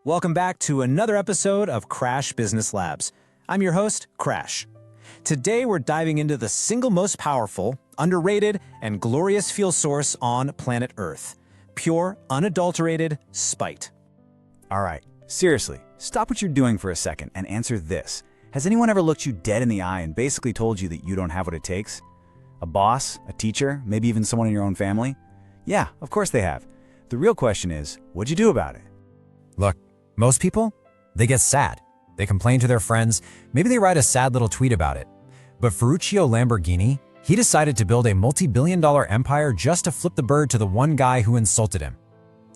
Welcome back to another episode of Crash Business Labs. I'm your host, Crash. Today we're diving into the single most powerful, underrated, and glorious fuel source on planet Earth. Pure, unadulterated spite. All right, seriously, stop what you're doing for a second and answer this. Has anyone ever looked you dead in the eye and basically told you that you don't have what it takes? A boss, a teacher, maybe even someone in your own family? Yeah, of course they have. The real question is, what'd you do about it? Look, most people, they get sad. They complain to their friends, maybe they write a sad little tweet about it. But Ferruccio Lamborghini, he decided to build a multi-billion-dollar empire just to flip the bird to the one guy who insulted him.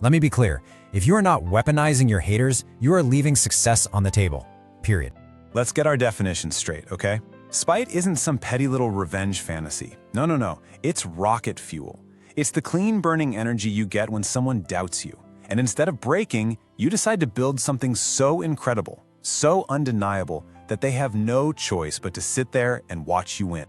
Let me be clear, if you are not weaponizing your haters, you are leaving success on the table, period. Let's get our definition straight, okay? Spite isn't some petty little revenge fantasy. No. It's rocket fuel. It's the clean burning energy you get when someone doubts you. And instead of breaking, you decide to build something so incredible, so undeniable, that they have no choice but to sit there and watch you win.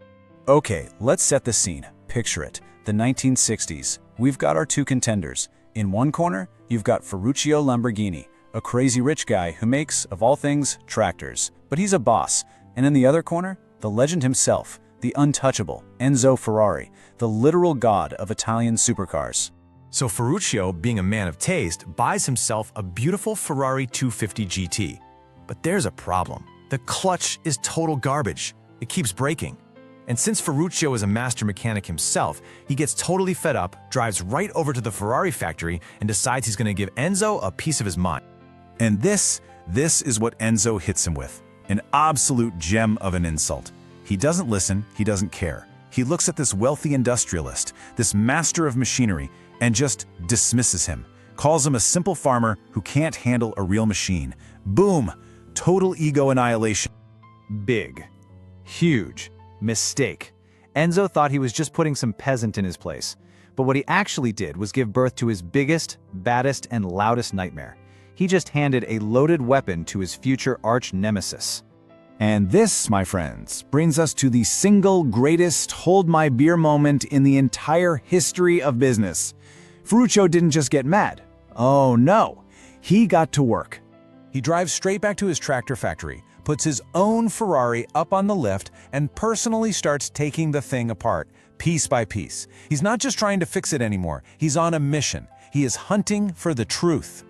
Okay, let's set the scene. Picture it. The 1960s. We've got our two contenders. In one corner, you've got Ferruccio Lamborghini, a crazy rich guy who makes, of all things, tractors. But he's a boss. And in the other corner, the legend himself, the untouchable Enzo Ferrari, the literal god of Italian supercars. So Ferruccio, being a man of taste, buys himself a beautiful Ferrari 250 GT. But there's a problem. The clutch is total garbage. It keeps breaking. And since Ferruccio is a master mechanic himself, he gets totally fed up, drives right over to the Ferrari factory, and decides he's going to give Enzo a piece of his mind. And this is what Enzo hits him with. An absolute gem of an insult. He doesn't listen, he doesn't care. He looks at this wealthy industrialist, this master of machinery, and just dismisses him. Calls him a simple farmer who can't handle a real machine. Boom! Total ego annihilation. Big. Huge. Mistake. Enzo thought he was just putting some peasant in his place. But what he actually did was give birth to his biggest, baddest, and loudest nightmare. He just handed a loaded weapon to his future arch nemesis. And this, my friends, brings us to the single greatest hold my beer moment in the entire history of business. Ferruccio didn't just get mad. Oh no, he got to work. He drives straight back to his tractor factory, puts his own Ferrari up on the lift, and personally starts taking the thing apart, piece by piece. He's not just trying to fix it anymore. He's on a mission. He is hunting for the truth.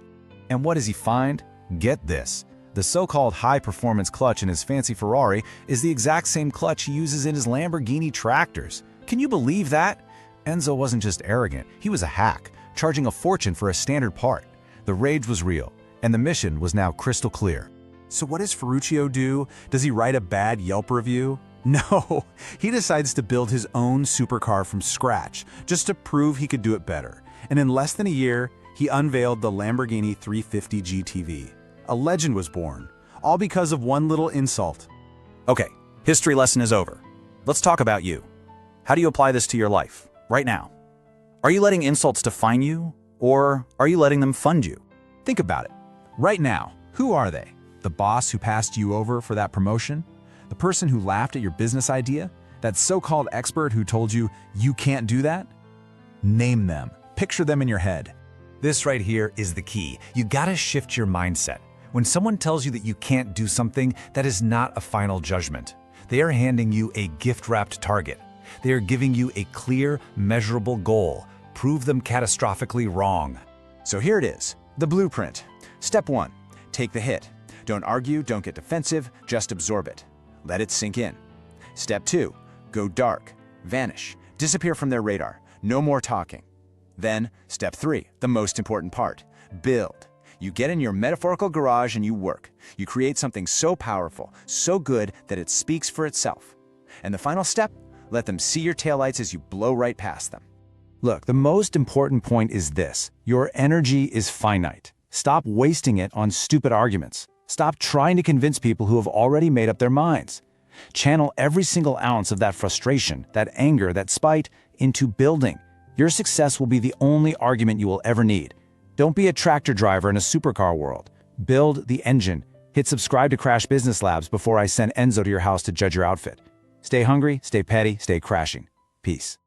And what does he find? Get this. The so-called high-performance clutch in his fancy Ferrari is the exact same clutch he uses in his Lamborghini tractors. Can you believe that? Enzo wasn't just arrogant, he was a hack, charging a fortune for a standard part. The rage was real, and the mission was now crystal clear. So what does Ferruccio do? Does he write a bad Yelp review? No, he decides to build his own supercar from scratch, just to prove he could do it better. And in less than a year, he unveiled the Lamborghini 350 GTV. A legend was born, all because of one little insult. Okay, history lesson is over. Let's talk about you. How do you apply this to your life, right now? Are you letting insults define you, or are you letting them fund you? Think about it. Right now, who are they? The boss who passed you over for that promotion? The person who laughed at your business idea? That so-called expert who told you you can't do that? Name them. Picture them in your head. This right here is the key. You gotta shift your mindset. When someone tells you that you can't do something, that is not a final judgment. They are handing you a gift-wrapped target. They are giving you a clear, measurable goal. Prove them catastrophically wrong. So here it is, the blueprint. Step 1, take the hit. Don't argue, don't get defensive, just absorb it. Let it sink in. Step 2, go dark, vanish, disappear from their radar, no more talking. Then, step 3, the most important part, build. You get in your metaphorical garage and you work. You create something so powerful, so good that it speaks for itself. And the final step, let them see your taillights as you blow right past them. Look, the most important point is this. Your energy is finite. Stop wasting it on stupid arguments. Stop trying to convince people who have already made up their minds. Channel every single ounce of that frustration, that anger, that spite into building. Your success will be the only argument you will ever need. Don't be a tractor driver in a supercar world. Build the engine. Hit subscribe to Crash Business Labs before I send Enzo to your house to judge your outfit. Stay hungry, stay petty, stay crashing. Peace.